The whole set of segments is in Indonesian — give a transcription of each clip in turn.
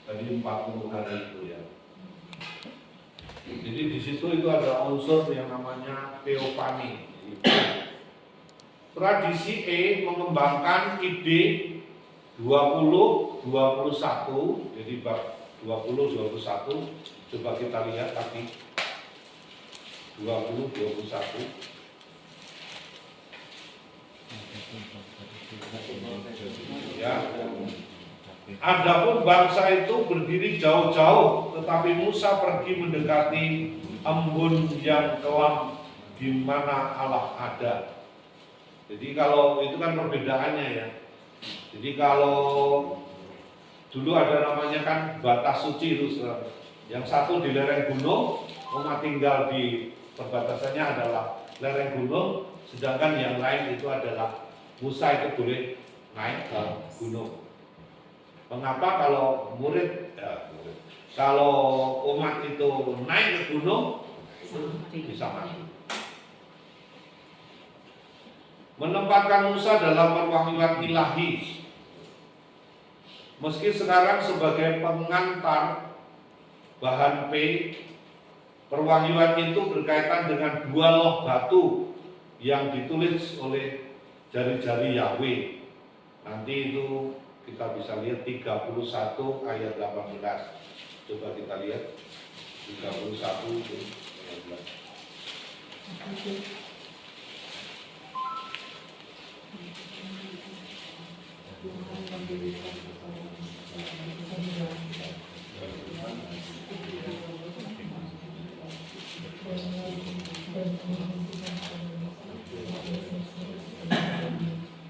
Tadi 40 hari itu ya. Jadi di situ itu ada unsur yang namanya teofani. Tradisi E mengembangkan ide 20, 21, jadi bab 20, 21, coba kita lihat tadi 20, 21. Ya. Adapun bangsa itu berdiri jauh-jauh, tetapi Musa pergi mendekati embun yang kelam di mana Allah ada. Jadi kalau itu kan perbedaannya ya. Jadi kalau dulu ada namanya kan batas suci itu, yang satu di lereng gunung, umat tinggal di perbatasannya adalah lereng gunung, sedangkan yang lain itu adalah Musa itu boleh naik ke gunung. Mengapa kalau kalau umat itu naik ke gunung bisa mati? Menempatkan Musa dalam perwahyuan ilahi. Meski sekarang sebagai pengantar bahan P, perwahyuan itu berkaitan dengan dua loh batu yang ditulis oleh jari-jari Yahweh. Nanti itu kita bisa lihat 31 ayat 18. Coba kita lihat 31 ayat 18.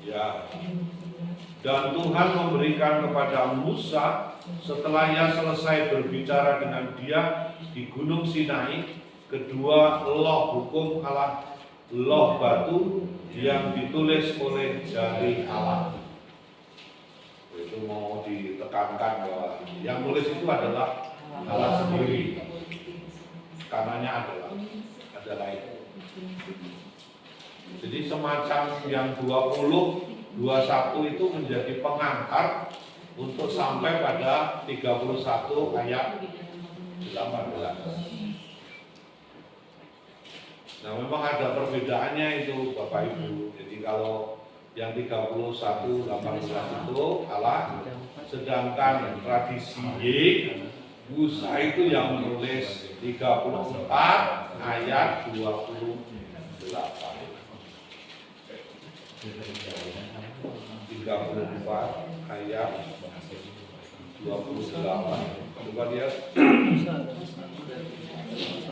Ya. Dan Tuhan memberikan kepada Musa setelah ia selesai berbicara dengan dia di Gunung Sinai kedua loh hukum Allah, loh batu yang ditulis oleh jari Allah. Itu mau ditekankan bahwa yang nulis itu adalah Allah sendiri. Kanannya adalah itu. Jadi semacam yang 20, 21 itu menjadi pengantar untuk sampai pada 31 ayat 18. Nah memang ada perbedaannya itu Bapak Ibu. Jadi kalau yang 31, 18 itu Allah, sedangkan tradisi Y, Musa itu yang menulis 34 ayat 28. 34 ayat 28. Coba lihat.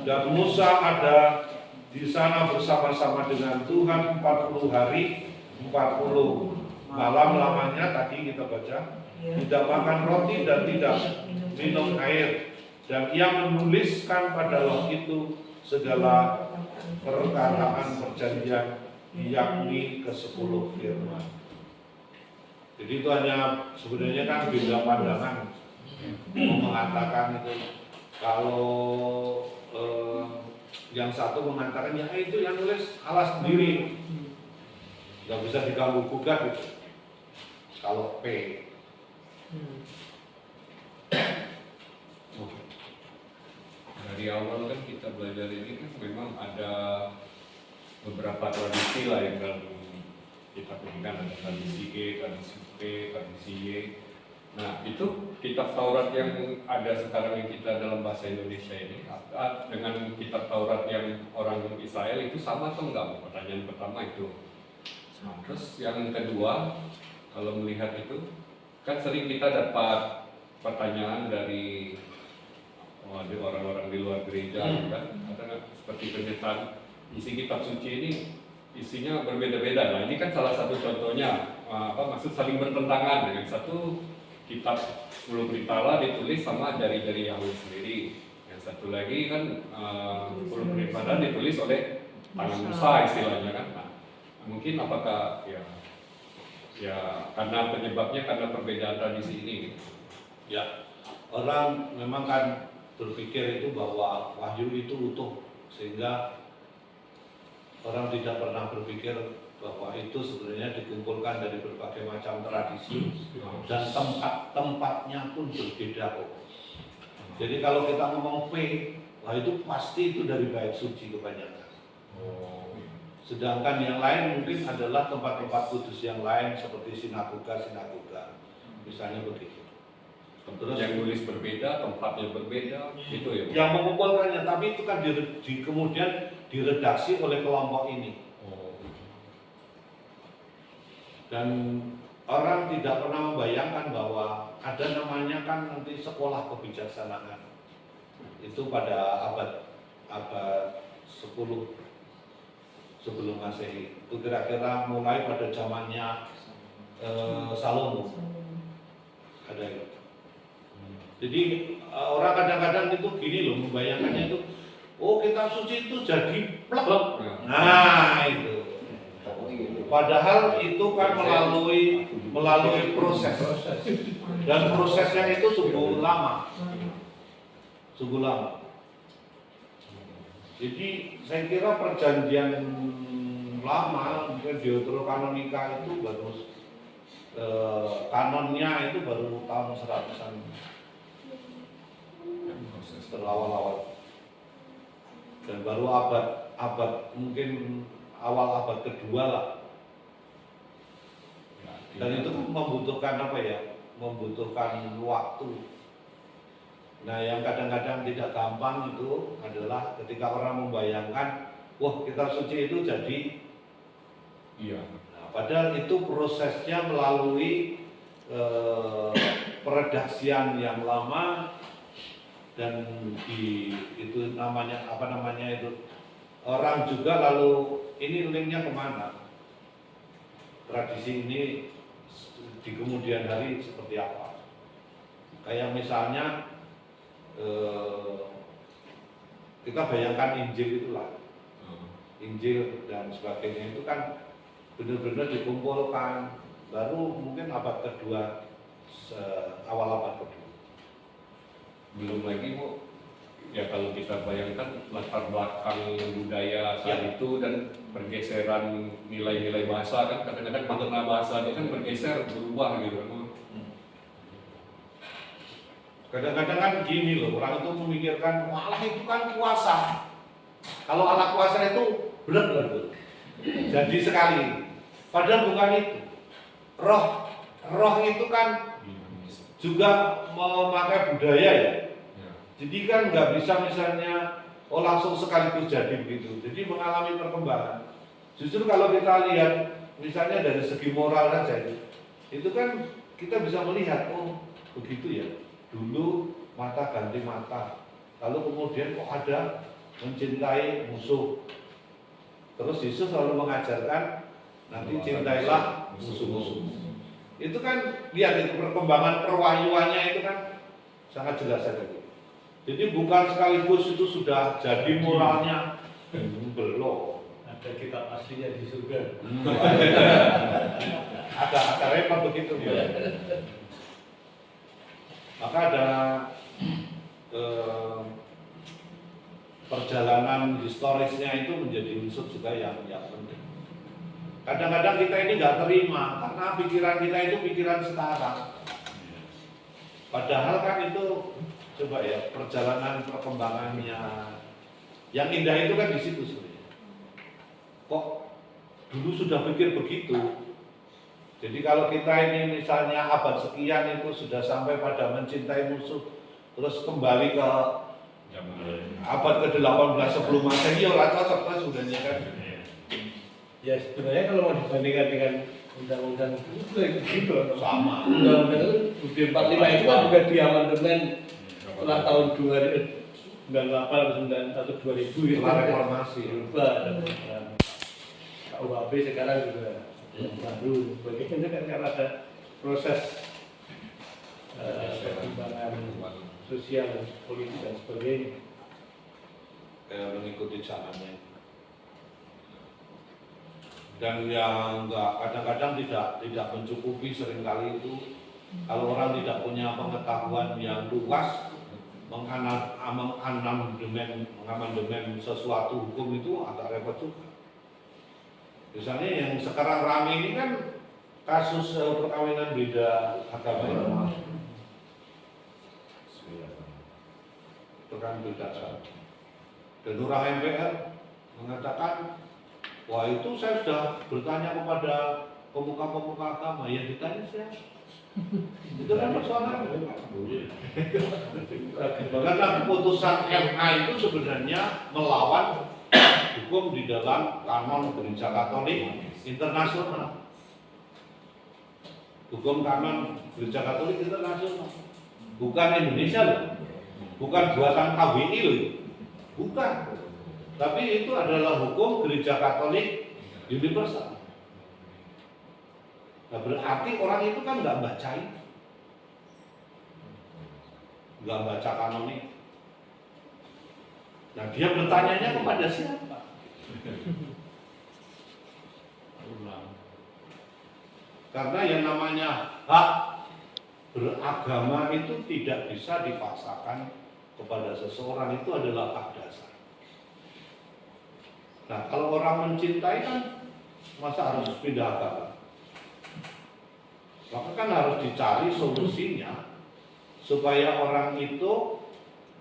Dan Musa ada di sana bersama-sama dengan Tuhan 40 hari 40 malam lamanya, tadi kita baca, tidak makan roti dan tidak minum air, dan ia menuliskan pada loh itu segala perkataan perjanjian, yakni ke-10 firman. Jadi itu hanya sebenarnya kan beda pandangan. Mau mengatakan itu kalau yang satu mengatakan ya itu yang nulis Allah sendiri, nggak bisa diganggu gugat gitu. Kalau P dari awal kan kita belajar ini kan memang ada beberapa tradisi lah yang dalam kita berikan, ada tradisi E, tradisi P, tradisi Y. Nah itu kitab Taurat yang ada sekarang yang kita dalam bahasa Indonesia ini dengan kitab Taurat yang orang Israel itu sama atau enggak? Pertanyaan pertama itu. Nah, terus yang kedua, kalau melihat itu kan sering kita dapat pertanyaan dari orang-orang di luar gereja kan, ada seperti penyetan isi kitab suci ini isinya berbeda-beda. Nah ini kan salah satu contohnya, maksud saling bertentangan dengan satu kitab 10 berita Allah ditulis sama jari-jari Yahweh sendiri. Yang satu lagi kan 10 berita Allah ditulis oleh tangan Musa istilahnya kan. Nah, mungkin apakah ya karena penyebabnya karena perbedaan tradisi ini gitu. ya, orang memang kan berpikir itu bahwa wahyu itu utuh, sehingga orang tidak pernah berpikir bahwa itu sebenarnya dikumpulkan dari berbagai macam tradisi dan tempatnya pun berbeda kok. Jadi kalau kita ngomong P, wah itu pasti itu dari bait suci kebanyakan. Sedangkan yang lain mungkin adalah tempat-tempat kudus yang lain seperti sinagoga, misalnya begitu. Terus yang nulis berbeda, tempatnya berbeda, itu ya. Yang mengumpulkannya, tapi itu kan kemudian diredaksi oleh kelompok ini. Dan orang tidak pernah membayangkan bahwa ada namanya kan nanti sekolah kebijaksanaan. Itu pada abad 10 sebelum Masehi. Itu kira-kira mulai pada zamannya Salomo. Ada itu. Jadi orang kadang-kadang itu gini loh membayangkannya itu, oh kitab suci itu jadi plek. Nah itu. Padahal itu kan melalui proses dan prosesnya itu sungguh lama. Jadi saya kira perjanjian lama mungkin Deuterokanonika itu baru kanonnya itu baru tahun 100-an awal-awal dan baru abad mungkin awal abad kedua lah. Dan itu membutuhkan apa ya? Membutuhkan waktu. Nah, yang kadang-kadang tidak gampang itu adalah ketika orang membayangkan, wah kitab suci itu jadi. Iya. Nah, padahal itu prosesnya melalui peredaksian yang lama dan itu namanya apa namanya itu orang juga lalu ini linknya kemana? Tradisi ini di kemudian hari seperti apa? Kayak misalnya kita bayangkan Injil itulah, Injil dan sebagainya itu kan benar-benar dikumpulkan baru mungkin abad kedua, awal abad kedua. Belum lagi Bu, ya kalau kita bayangkan latar belakang budaya saat itu dan pergeseran nilai-nilai bahasa kan kadang-kadang makna bahasa itu kan bergeser berubah gitu kan. Kadang-kadang kan gini loh, orang itu memikirkan Allah itu kan kuasa. Kalau Allah kuasa itu benar-benar jadi sekali. Padahal bukan itu. Roh itu kan juga memakai budaya ya. Jadi kan nggak bisa misalnya langsung sekaligus jadi begitu. Jadi mengalami perkembangan. Justru kalau kita lihat misalnya dari segi moral saja, itu kan kita bisa melihat begitu ya. Dulu mata ganti mata, lalu kemudian kok ada mencintai musuh. Terus Yesus selalu mengajarkan nanti cintailah musuh-musuh. Itu kan lihat itu perkembangan perwahyuannya itu kan sangat jelas saja. Jadi bukan sekaligus itu sudah jadi moralnya belum. Ada kitab aslinya di surga. Ada repot begitu ya. Maka ada perjalanan historisnya itu menjadi unsur juga yang penting. Kadang-kadang kita ini nggak terima karena pikiran kita itu pikiran sekarang. Padahal kan itu coba ya perjalanan perkembangannya. Yang indah itu kan di situ sebenarnya. Kok dulu sudah pikir begitu? Jadi kalau kita ini misalnya abad sekian itu sudah sampai pada mencintai musuh, terus kembali ke abad ke-18 sebelum Masehi ya cocok kan sebenarnya kan. Ya sebenarnya kalau mau dibandingkan dengan undang-undang itu begitu sama. Undang-undang UUD 45 itu kan juga diamandemen setelah tahun 98 atau 2000 gitu. Setelah reformasi. Berubah. KUHP sekarang juga baru sebagainya kan karena ada proses perkembangan sosial, politik dan sebagainya. Kayak mengikuti zamannya. Dan yang kadang-kadang tidak mencukupi seringkali itu kalau orang tidak punya pengetahuan yang luas mengamandemen sesuatu hukum itu agak repot juga. Misalnya yang sekarang rame ini kan kasus perkawinan beda agama ya. Perkawinan beda agama. Dan orang MPR mengatakan, wah itu saya sudah bertanya kepada pemuka-pemuka agama, yang ditanya siapa? Itu kan persoalan. Karena keputusan MA itu sebenarnya melawan hukum di dalam kanon Gereja Katolik internasional. Hukum kanon Gereja Katolik internasional. Bukan Indonesia loh. Bukan buatan KBI loh. Bukan. Tapi itu adalah hukum Gereja Katolik universal. Nah, berarti orang itu kan nggak bacain, nggak baca kanonik. Nah, dia bertanyanya kepada siapa? Karena yang namanya hak beragama itu tidak bisa dipaksakan kepada seseorang, itu adalah hak dasar. Nah, kalau orang mencintai kan masa harus pindah agama? Maka kan harus dicari solusinya supaya orang itu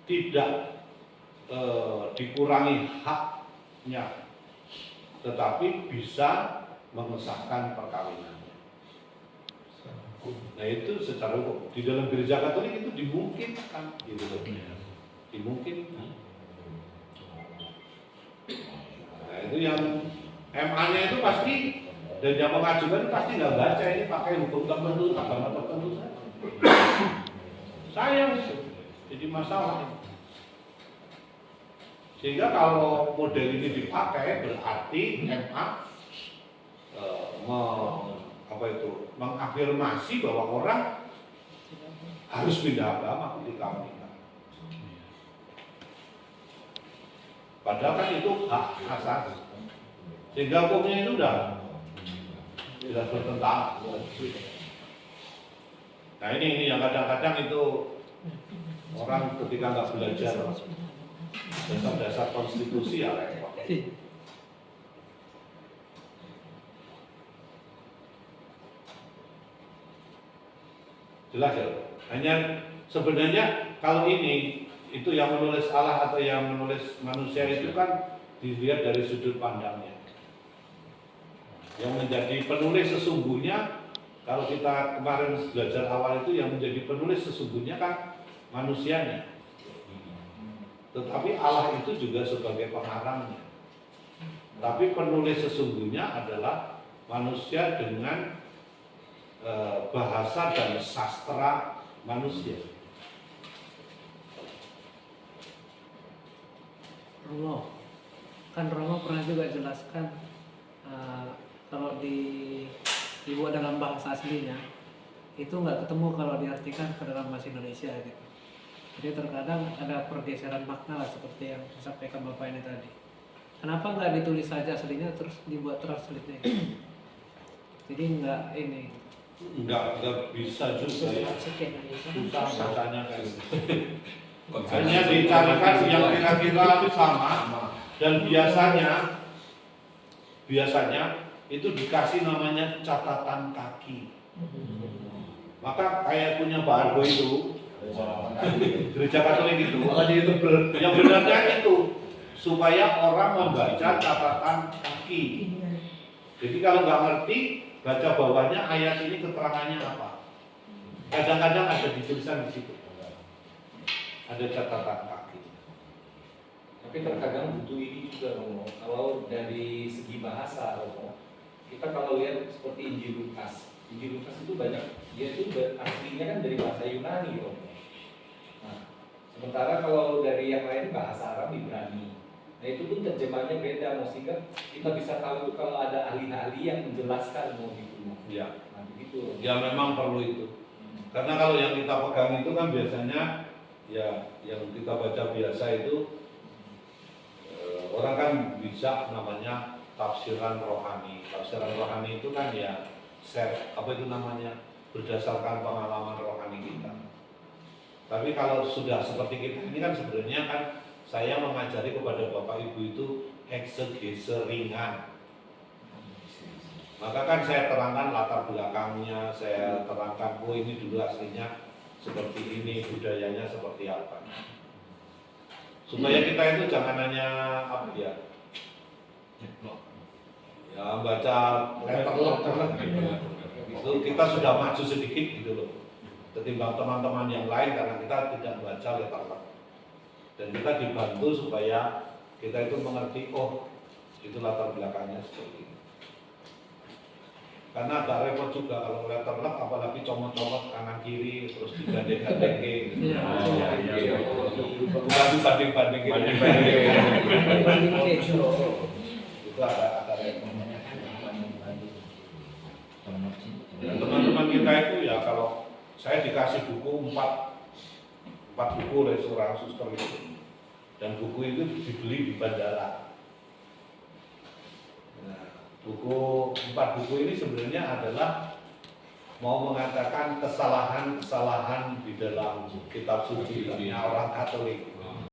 tidak dikurangi haknya, tetapi bisa mengesahkan perkawinannya. Nah itu secara hukum di dalam Gereja Katolik itu dimungkinkan, gitu loh. Dimungkinkan. Nah itu yang MA-nya itu pasti, dan yang mengajukan pasti nggak baca ini pakai hukum tertentu, agama tertentu saja. Sayang jadi masalah. Sehingga kalau model ini dipakai berarti MA mengafirmasi bahwa orang harus pindah agama ketika menikah. Padahal kan itu hak asasi. Sehingga hukumnya itu udah tidak bertentangan. Nah ini yang kadang-kadang itu orang ketika nggak belajar dasar-dasar konstitusi ya repot. Jelas ya. Hanya sebenarnya kalau ini itu yang menulis Allah atau yang menulis manusia itu kan dilihat dari sudut pandangnya. Yang menjadi penulis sesungguhnya, kalau kita kemarin belajar awal itu yang menjadi penulis sesungguhnya kan manusianya. Tetapi Allah itu juga sebagai pengarangnya. Tapi penulis sesungguhnya adalah manusia dengan bahasa dan sastra manusia. Romo, kan Romo pernah juga jelaskan kalau dibuat dalam bahasa aslinya itu nggak ketemu kalau diartikan ke dalam bahasa Indonesia gitu. Jadi terkadang ada pergeseran makna lah seperti yang disampaikan Bapak ini tadi. Kenapa nggak ditulis saja aslinya terus dibuat translate-nya? Jadi nggak ini. Nggak bisa juga ya. Susah bacanya kan. Hanya dicarikan yang kira-kira sama dan biasanya itu dikasih namanya catatan kaki. Maka kayak punya Pak Argo itu Gereja Katolik itu, yang benarnya itu supaya orang membaca catatan kaki. Jadi kalau nggak ngerti, baca bawahnya ayat ini keterangannya apa. Kadang-kadang ada ditulisan di situ. Ada catatan kaki. Tapi terkadang butuh ini juga Romo. Kalau dari segi bahasa Romo, kita kalau lihat seperti Injil Lukas itu banyak, dia itu aslinya kan dari bahasa Yunani Romo. Nah, sementara kalau dari yang lain bahasa Arab Ibrani. Nah itu pun terjemahnya beda, sehingga kita bisa tahu kalau ada ahli-ahli yang menjelaskan mau gitu. Ya. Nah begitu. Ya memang perlu itu. Karena kalau yang kita pegang itu kan biasanya ya yang kita baca biasa itu orang kan bisa namanya tafsiran rohani. Tafsiran rohani itu kan ya apa itu namanya berdasarkan pengalaman rohani kita. Tapi kalau sudah seperti kita ini kan sebenarnya kan saya mengajari kepada Bapak Ibu itu eksegese ringan. Maka kan saya terangkan latar belakangnya, saya terangkan, oh ini dulu aslinya seperti ini, budayanya seperti apa. Supaya kita itu jangan hanya apa ya, baca letterlock, itu kita sudah maju sedikit gitu loh, ketimbang teman-teman yang lain karena kita tidak baca letterlock. Dan kita dibantu supaya kita itu mengerti, oh itu latar belakangnya seperti ini. Karena agak repot juga kalau letterlock, apalagi comot-comot kanan kiri terus digandeng-gandeng gitu. Bukan dibanding-bandingin. Itu agak repot. Dan teman-teman kita itu ya, kalau saya dikasih buku 4 buku oleh seorang suster itu, dan buku itu dibeli di bandara. Buku 4 buku ini sebenarnya adalah mau mengatakan kesalahan-kesalahan di dalam kitab suci orang Katolik.